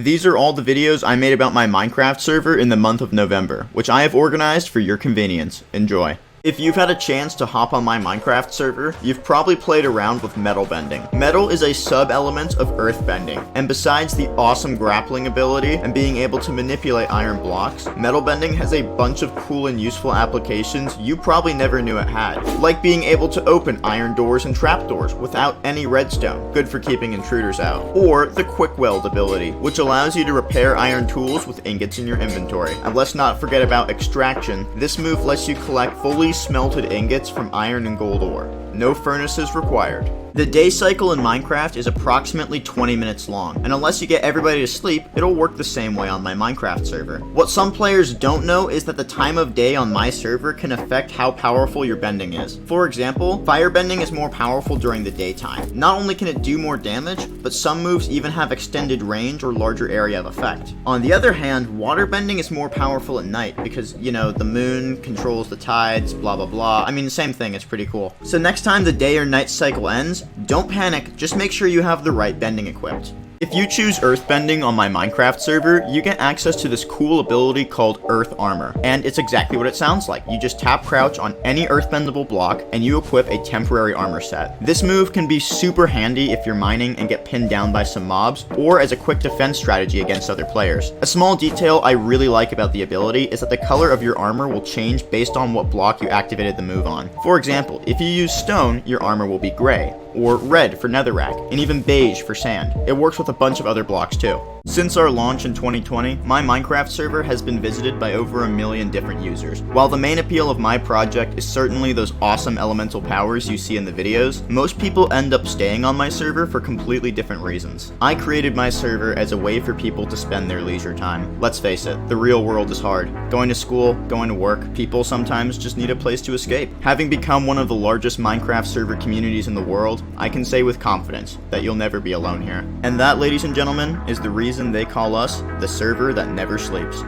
These are all the videos I made about my Minecraft server in the month of November, which I have organized for your convenience. Enjoy. If you've had a chance to hop on my Minecraft server, you've probably played around with metal bending. Metal is a sub-element of earth bending, and besides the awesome grappling ability and being able to manipulate iron blocks, metal bending has a bunch of cool and useful applications you probably never knew it had. Like being able to open iron doors and trapdoors without any redstone, good for keeping intruders out. Or the quick weld ability, which allows you to repair iron tools with ingots in your inventory. And let's not forget about extraction. This move lets you collect fully smelted ingots from iron and gold ore. No furnaces required. The day cycle in Minecraft is approximately 20 minutes long, and unless you get everybody to sleep, it'll work the same way on my Minecraft server. What some players don't know is that the time of day on my server can affect how powerful your bending is. For example, fire bending is more powerful during the daytime. Not only can it do more damage, but some moves even have extended range or larger area of effect. On the other hand, water bending is more powerful at night because, you know, the moon controls the tides, blah blah blah. I mean, the same thing, it's pretty cool. So next time the day or night cycle ends, don't panic, just make sure you have the right bending equipped. If you choose earth bending on my Minecraft server, you get access to this cool ability called Earth Armor, and it's exactly what it sounds like. You just tap crouch on any earth bendable block, and you equip a temporary armor set. This move can be super handy if you're mining and get pinned down by some mobs, or as a quick defense strategy against other players. A small detail I really like about the ability is that the color of your armor will change based on what block you activated the move on. For example, if you use stone, your armor will be gray, or red for netherrack, and even beige for sand. It works with a bunch of other blocks too. Since our launch in 2020, my Minecraft server has been visited by over 1 million different users. While the main appeal of my project is certainly those awesome elemental powers you see in the videos, most people end up staying on my server for completely different reasons. I created my server as a way for people to spend their leisure time. Let's face it, the real world is hard. Going to school, going to work, people sometimes just need a place to escape. Having become one of the largest Minecraft server communities in the world, I can say with confidence that you'll never be alone here. And that, ladies and gentlemen, is the reason they call us the server that never sleeps.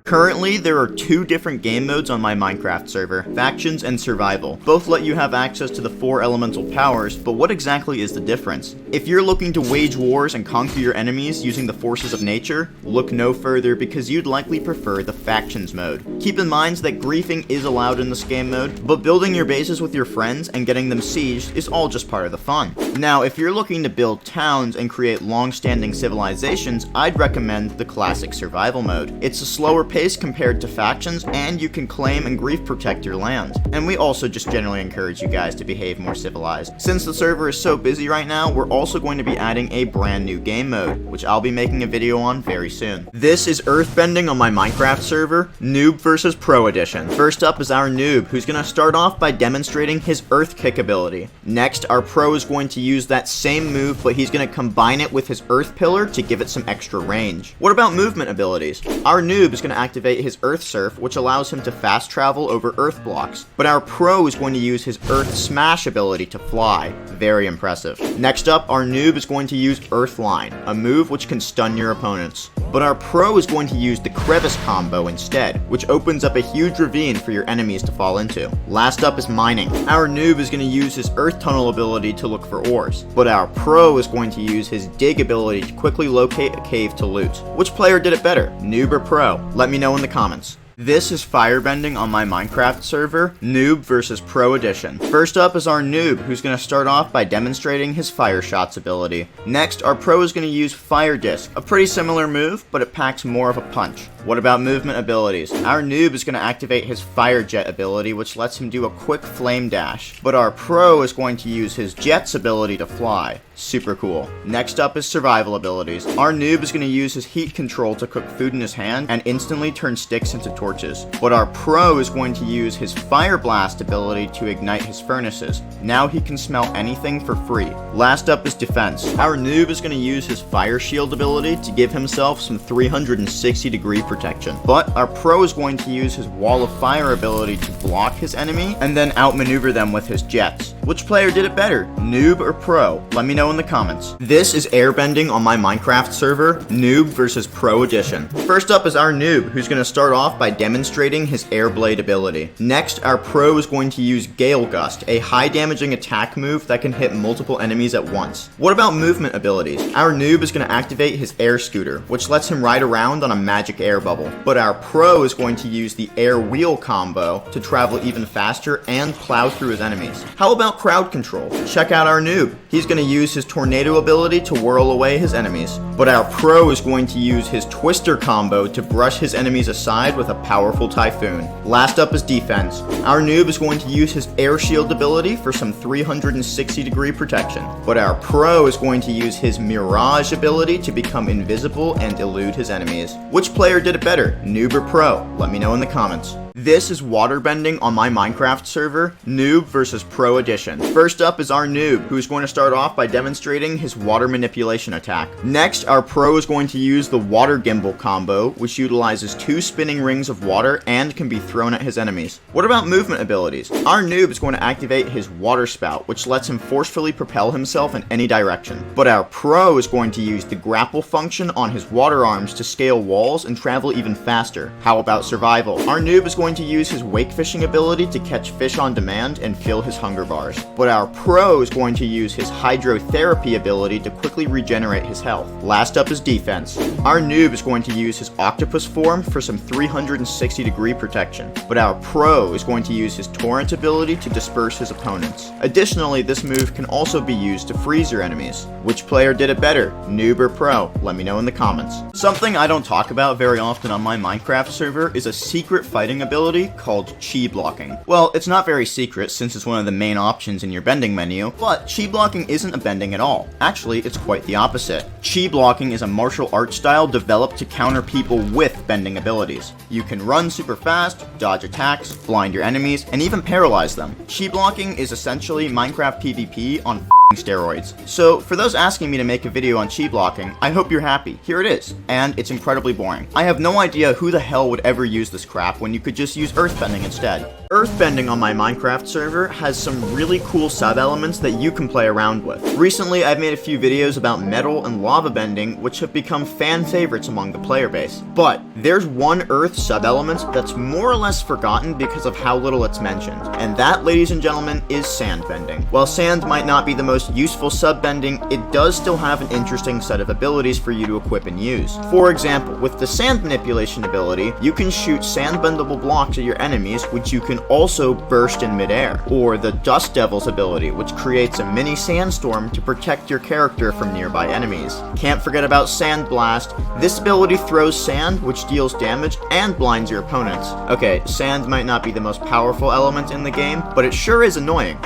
Currently, there are 2 different game modes on my Minecraft server, Factions and Survival. Both let you have access to the 4 elemental powers, but what exactly is the difference? If you're looking to wage wars and conquer your enemies using the forces of nature, look no further because you'd likely prefer the Factions mode. Keep in mind that griefing is allowed in this game mode, but building your bases with your friends and getting them sieged is all just part of the fun. Now, if you're looking to build towns and create long-standing civilizations, I'd recommend the classic Survival mode. It's a slower pace compared to Factions, and you can claim and grief protect your land. And we also just generally encourage you guys to behave more civilized. Since the server is so busy right now, we're also going to be adding a brand new game mode, which I'll be making a video on very soon. This is earthbending on my Minecraft server, Noob vs Pro Edition. First up is our noob, who's going to start off by demonstrating his earth kick ability. Next, our pro is going to use that same move, but he's going to combine it with his earth pillar to give it some extra range. What about movement abilities? Our noob is going to activate his Earth Surf, which allows him to fast travel over earth blocks, but our pro is going to use his Earth Smash ability to fly. Very impressive. Next up, our noob is going to use Earth Line, a move which can stun your opponents. But our pro is going to use the Crevice combo instead, which opens up a huge ravine for your enemies to fall into. Last up is mining. Our noob is going to use his Earth Tunnel ability to look for ores, but our pro is going to use his dig ability to quickly locate a cave to loot. Which player did it better, noob or pro? Let me know in the comments. This is firebending on my Minecraft server, Noob vs Pro Edition. First up is our noob, who's going to start off by demonstrating his Fire Shots ability. Next, our pro is going to use Fire Disc, a pretty similar move, but it packs more of a punch. What about movement abilities? Our noob is going to activate his Fire Jet ability, which lets him do a quick flame dash. But our pro is going to use his Jet's ability to fly. Super cool. Next up is survival abilities. Our noob is going to use his heat control to cook food in his hand and instantly turn sticks into torches. But our pro is going to use his Fire Blast ability to ignite his furnaces. Now he can smelt anything for free. Last up is defense. Our noob is going to use his Fire Shield ability to give himself some 360-degree protection. But our pro is going to use his Wall of Fire ability to block his enemy and then outmaneuver them with his jets. Which player did it better, noob or pro? Let me know in the comments. This is airbending on my Minecraft server, Noob vs Pro Edition. First up is our noob, who's going to start off by demonstrating his Air Blade ability. Next, our pro is going to use Gale Gust, a high damaging attack move that can hit multiple enemies at once. What about movement abilities? Our noob is going to activate his Air Scooter, which lets him ride around on a magic air bubble. But our pro is going to use the Air Wheel combo to travel even faster and plow through his enemies. How about crowd control? Check out our noob. He's going to use his Tornado ability to whirl away his enemies. But our pro is going to use his Twister combo to brush his enemies aside with a powerful Typhoon. Last up is defense. Our noob is going to use his Air Shield ability for some 360-degree protection. But our pro is going to use his Mirage ability to become invisible and elude his enemies. Which player did it better, noob or pro? Let me know in the comments. This is waterbending on my Minecraft server, Noob versus Pro Edition. First up is our noob, who's going to start off by demonstrating his water manipulation attack. Next, our pro is going to use the water gimbal combo, which utilizes 2 spinning rings of water and can be thrown at his enemies. What about movement abilities? Our noob is going to activate his water spout, which lets him forcefully propel himself in any direction. But our pro is going to use the grapple function on his water arms to scale walls and travel even faster. How about survival? Our noob is going to use his wake fishing ability to catch fish on demand and fill his hunger bars. But our pro is going to use his hydrotherapy ability to quickly regenerate his health. Last up is defense. Our noob is going to use his octopus form for some 360-degree protection. But our pro is going to use his torrent ability to disperse his opponents. Additionally, this move can also be used to freeze your enemies. Which player did it better, noob or pro? Let me know in the comments. Something I don't talk about very often on my Minecraft server is a secret fighting ability called chi blocking. Well, it's not very secret since it's one of the main options in your bending menu, but chi blocking isn't a bending at all. Actually, it's quite the opposite. Chi blocking is a martial art style developed to counter people with bending abilities. You can run super fast, dodge attacks, blind your enemies, and even paralyze them. Chi blocking is essentially Minecraft PvP on steroids. So for those asking me to make a video on chi blocking, I hope you're happy. Here it is, and it's incredibly boring. I have no idea who the hell would ever use this crap when you could just use earthbending instead. Earthbending on my Minecraft server has some really cool sub-elements that you can play around with. Recently, I've made a few videos about metal and lava bending, which have become fan favorites among the player base. But there's one earth sub-element that's more or less forgotten because of how little it's mentioned. And that, ladies and gentlemen, is sand bending. While sand might not be the most useful sub-bending, it does still have an interesting set of abilities for you to equip and use. For example, with the sand manipulation ability, you can shoot sand bendable blocks at your enemies, which you can also burst in midair. Or the Dust Devil's ability, which creates a mini sandstorm to protect your character from nearby enemies. Can't forget about Sand Blast. This ability throws sand, which deals damage and blinds your opponents. Okay, sand might not be the most powerful element in the game, but it sure is annoying.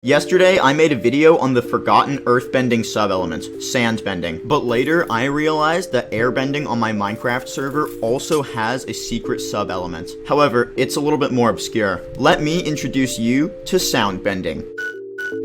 Yesterday, I made a video on the forgotten earthbending sub-elements, sandbending, but later I realized that airbending on my Minecraft server also has a secret sub-element. However, it's a little bit more obscure. Let me introduce you to soundbending.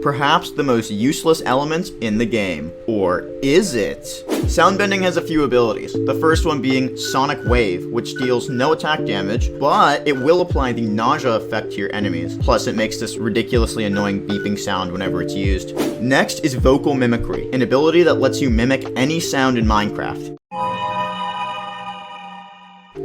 Perhaps the most useless element in the game. Or is it? Soundbending has a few abilities, the first one being Sonic Wave, which deals no attack damage, but it will apply the nausea effect to your enemies. Plus, it makes this ridiculously annoying beeping sound whenever it's used. Next is Vocal Mimicry, an ability that lets you mimic any sound in Minecraft.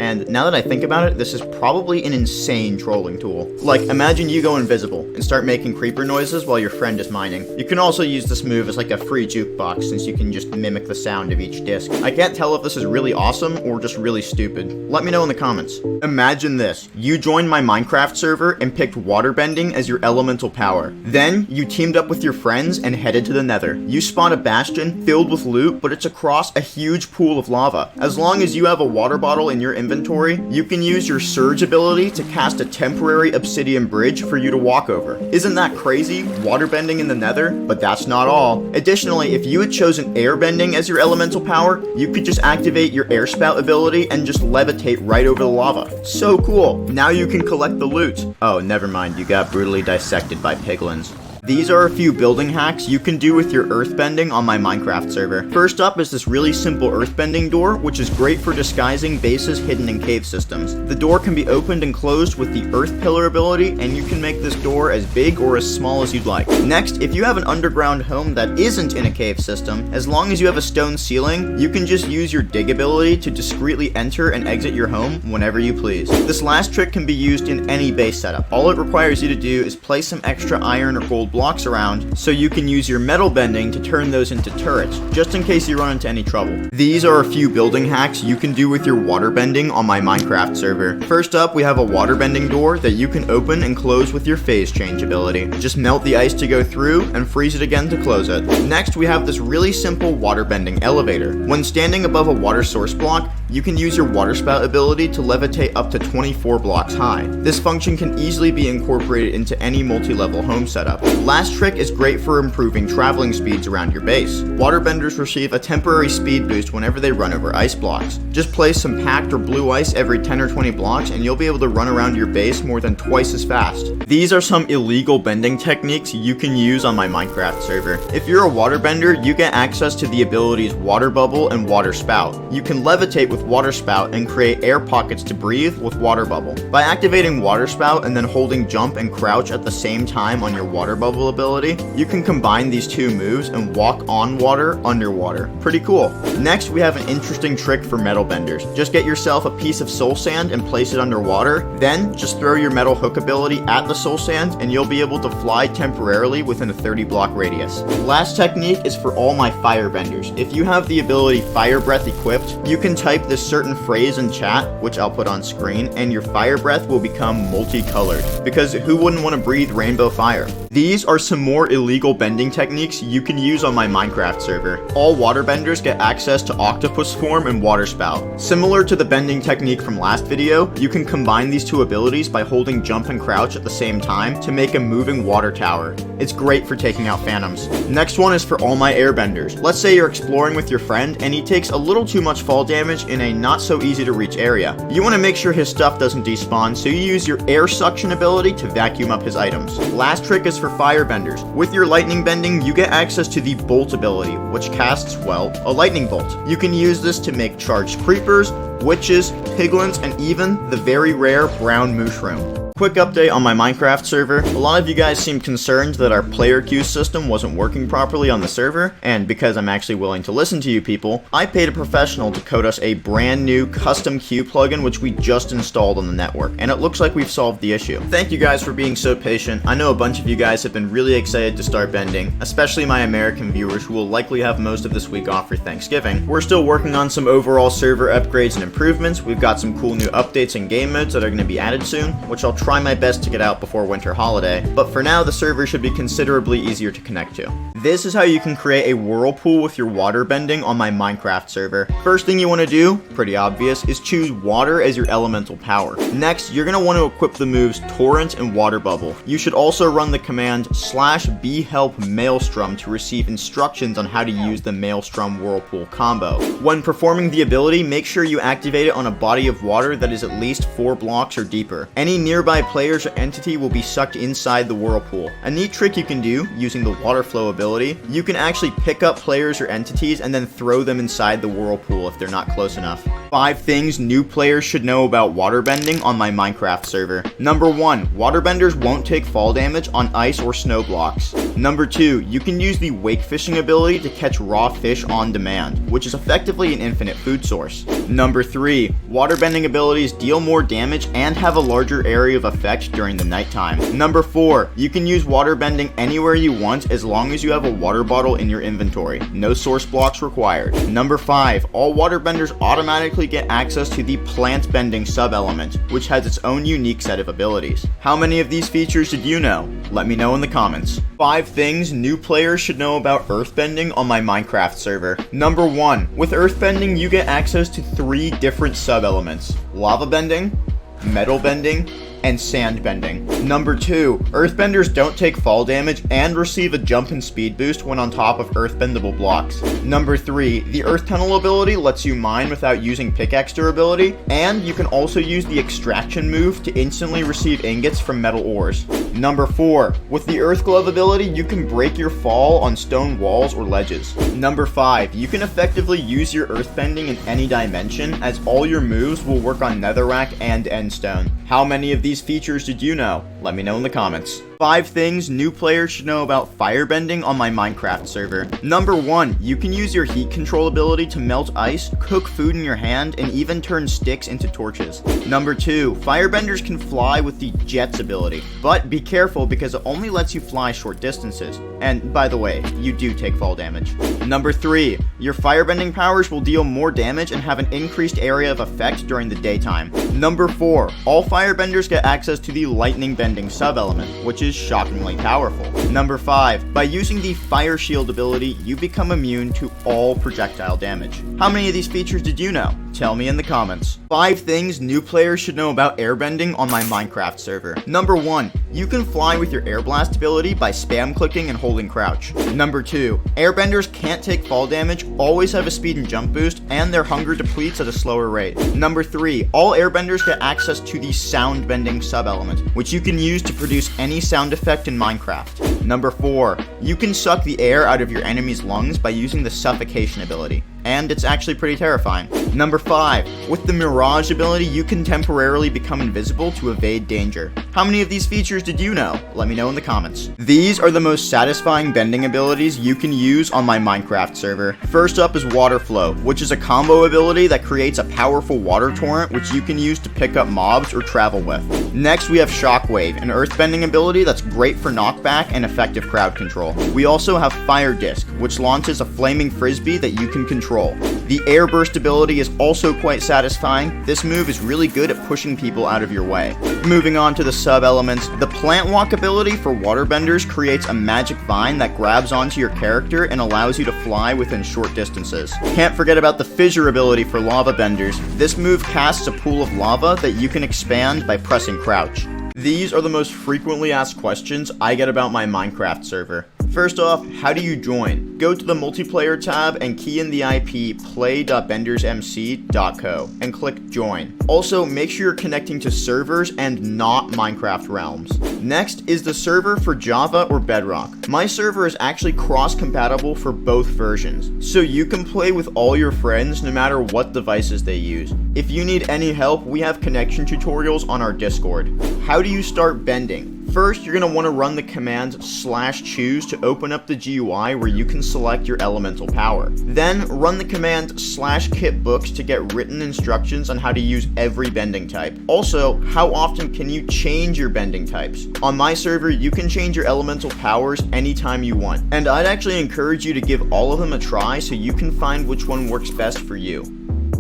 And now that I think about it, this is probably an insane trolling tool. Like, imagine you go invisible and start making creeper noises while your friend is mining. You can also use this move as like a free jukebox since you can just mimic the sound of each disc. I can't tell if this is really awesome or just really stupid. Let me know in the comments. Imagine this. You joined my Minecraft server and picked waterbending as your elemental power. Then, you teamed up with your friends and headed to the nether. You spawn a bastion filled with loot, but it's across a huge pool of lava. As long as you have a water bottle in your inventory, you can use your surge ability to cast a temporary obsidian bridge for you to walk over. Isn't that crazy? Waterbending in the nether? But that's not all. Additionally, if you had chosen airbending as your elemental power, you could just activate your air spout ability and just levitate right over the lava. So cool. Now you can collect the loot. Oh, never mind, you got brutally dissected by piglins. These are a few building hacks you can do with your earthbending on my Minecraft server. First up is this really simple earthbending door, which is great for disguising bases hidden in cave systems. The door can be opened and closed with the earth pillar ability, and you can make this door as big or as small as you'd like. Next, if you have an underground home that isn't in a cave system, as long as you have a stone ceiling, you can just use your dig ability to discreetly enter and exit your home whenever you please. This last trick can be used in any base setup. All it requires you to do is place some extra iron or gold blocks around so you can use your metal bending to turn those into turrets, just in case you run into any trouble. These are a few building hacks you can do with your water bending on my Minecraft server. First up, we have a water bending door that you can open and close with your phase change ability. Just melt the ice to go through and freeze it again to close it. Next, we have this really simple water bending elevator. When standing above a water source block, you can use your water spout ability to levitate up to 24 blocks high. This function can easily be incorporated into any multi-level home setup. Last trick is great for improving traveling speeds around your base. Waterbenders receive a temporary speed boost whenever they run over ice blocks. Just place some packed or blue ice every 10 or 20 blocks and you'll be able to run around your base more than twice as fast. These are some illegal bending techniques you can use on my Minecraft server. If you're a waterbender, you get access to the abilities Water Bubble and Water Spout. You can levitate with Water Spout and create air pockets to breathe with Water Bubble. By activating Water Spout and then holding jump and crouch at the same time on your Water Bubble ability, you can combine these two moves and walk on water underwater. Pretty cool. Next, we have an interesting trick for metal benders. Just get yourself a piece of soul sand and place it underwater, then just throw your metal hook ability at the soul sand and you'll be able to fly temporarily within a 30 block radius. Last technique is for all my fire benders. If you have the ability Fire Breath equipped, you can type this certain phrase in chat, which I'll put on screen, and your fire breath will become multicolored, because who wouldn't want to breathe rainbow fire? These are some more illegal bending techniques you can use on my Minecraft server. All waterbenders get access to octopus form and water spout. Similar to the bending technique from last video, you can combine these two abilities by holding jump and crouch at the same time to make a moving water tower. It's great for taking out phantoms. Next one is for all my airbenders. Let's say you're exploring with your friend and he takes a little too much fall damage in a not so easy to reach area. You want to make sure his stuff doesn't despawn, so you use your air suction ability to vacuum up his items. Last trick is for firebenders. With your lightning bending, you get access to the bolt ability, which casts, well, a lightning bolt. You can use this to make charged creepers, witches, piglins, and even the very rare brown mushroom. Quick update on my Minecraft server. A lot of you guys seemed concerned that our player queue system wasn't working properly on the server, and because I'm actually willing to listen to you people, I paid a professional to code us a brand new custom queue plugin which we just installed on the network, and it looks like we've solved the issue. Thank you guys for being so patient. I know a bunch of you guys have been really excited to start bending, especially my American viewers who will likely have most of this week off for Thanksgiving. We're still working on some overall server upgrades and improvements. We've got some cool new updates and game modes that are going to be added soon, which I'll try my best to get out before winter holiday, but for now the server should be considerably easier to connect to. This is how you can create a whirlpool with your water bending on my Minecraft server. First thing you want to do, pretty obvious, is choose water as your elemental power. Next, you're going to want to equip the moves Torrent and Water Bubble. You should also run the command /bhelp Maelstrom to receive instructions on how to use the Maelstrom Whirlpool combo. When performing the ability, make sure you activate it on a body of water that is at least 4 blocks or deeper. Any nearby players or entity will be sucked inside the whirlpool. A neat trick you can do, using the water flow ability, you can actually pick up players or entities and then throw them inside the whirlpool if they're not close enough. 5 things new players should know about waterbending on my Minecraft server. Number 1, waterbenders won't take fall damage on ice or snow blocks. Number 2, you can use the wake fishing ability to catch raw fish on demand, which is effectively an infinite food source. Number 3, waterbending abilities deal more damage and have a larger area of effect during the nighttime. Number 4, you can use waterbending anywhere you want as long as you have a water bottle in your inventory. No source blocks required. Number 5, all waterbenders automatically get access to the plant bending sub-element, which has its own unique set of abilities. How many of these features did you know? Let me know in the comments. 5 things new players should know about earthbending on my Minecraft server. Number 1, with earthbending you get access to 3 different sub-elements: lava bending, metal bending, and sand bending. Number 2, earthbenders don't take fall damage and receive a jump and speed boost when on top of earthbendable blocks. Number 3, the earth tunnel ability lets you mine without using pickaxe durability, and you can also use the extraction move to instantly receive ingots from metal ores. Number 4, with the earth glove ability, you can break your fall on stone walls or ledges. Number 5, you can effectively use your earthbending in any dimension, as all your moves will work on netherrack and endstone. How many of these features did you know? Let me know in the comments. 5 things new players should know about firebending on my Minecraft server. Number 1, you can use your heat control ability to melt ice, cook food in your hand, and even turn sticks into torches. Number 2, firebenders can fly with the Jets ability, but be careful because it only lets you fly short distances. And by the way, you do take fall damage. Number 3, your firebending powers will deal more damage and have an increased area of effect during the daytime. Number 4, all firebenders get access to the lightning bending sub-element, which is shockingly powerful. Number 5, by using the fire shield ability, you become immune to all projectile damage. How many of these features did you know? Tell me in the comments. 5 things new players should know about airbending on my Minecraft server. Number 1, you can fly with your air blast ability by spam clicking and holding crouch. Number 2, airbenders can't take fall damage, always have a speed and jump boost, and their hunger depletes at a slower rate. Number 3, all airbenders get access to the sound bending sub-element, which you can use to produce any sound effect in Minecraft. Number 4, you can suck the air out of your enemy's lungs by using the suffocation ability, and it's actually pretty terrifying. Number 5, with the Mirage ability, you can temporarily become invisible to evade danger. How many of these features did you know? Let me know in the comments. These are the most satisfying bending abilities you can use on my Minecraft server. First up is Water Flow, which is a combo ability that creates a powerful water torrent which you can use to pick up mobs or travel with. Next, we have Shockwave, an earthbending ability that's great for knockback and effective crowd control. We also have Fire Disc, which launches a flaming frisbee that you can control. The Air Burst ability is also quite satisfying. This move is really good at pushing people out of your way. Moving on to the sub-elements, the Plant Walk ability for waterbenders creates a magic vine that grabs onto your character and allows you to fly within short distances. Can't forget about the Fissure ability for lava benders. This move casts a pool of lava that you can expand by pressing crouch. These are the most frequently asked questions I get about my Minecraft server. First off, how do you join? Go to the multiplayer tab and key in the IP play.bendersmc.co and click join. Also, make sure you're connecting to servers and not Minecraft realms. Next is the server for Java or Bedrock. My server is actually cross-compatible for both versions, so you can play with all your friends no matter what devices they use. If you need any help, we have connection tutorials on our Discord. How do you start bending? First, you're going to want to run the command /choose to open up the GUI where you can select your elemental power. Then, run the command /kitbooks to get written instructions on how to use every bending type. Also, how often can you change your bending types? On my server, you can change your elemental powers anytime you want, and I'd actually encourage you to give all of them a try so you can find which one works best for you.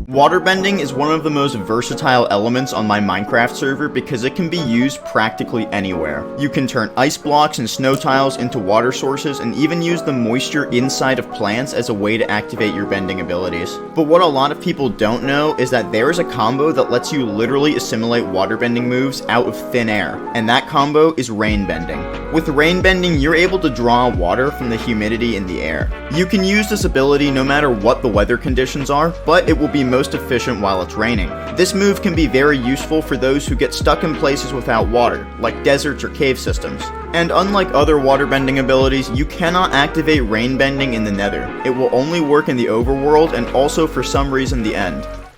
Waterbending is one of the most versatile elements on my Minecraft server because it can be used practically anywhere. You can turn ice blocks and snow tiles into water sources and even use the moisture inside of plants as a way to activate your bending abilities. But what a lot of people don't know is that there is a combo that lets you literally assimilate waterbending moves out of thin air, and that combo is rain bending. With rain bending, you're able to draw water from the humidity in the air. You can use this ability no matter what the weather conditions are, but it will be most efficient while it's raining. This move can be very useful for those who get stuck in places without water, like deserts or cave systems. And unlike other waterbending abilities, you cannot activate rain bending in the Nether. It will only work in the overworld and also for some reason the end.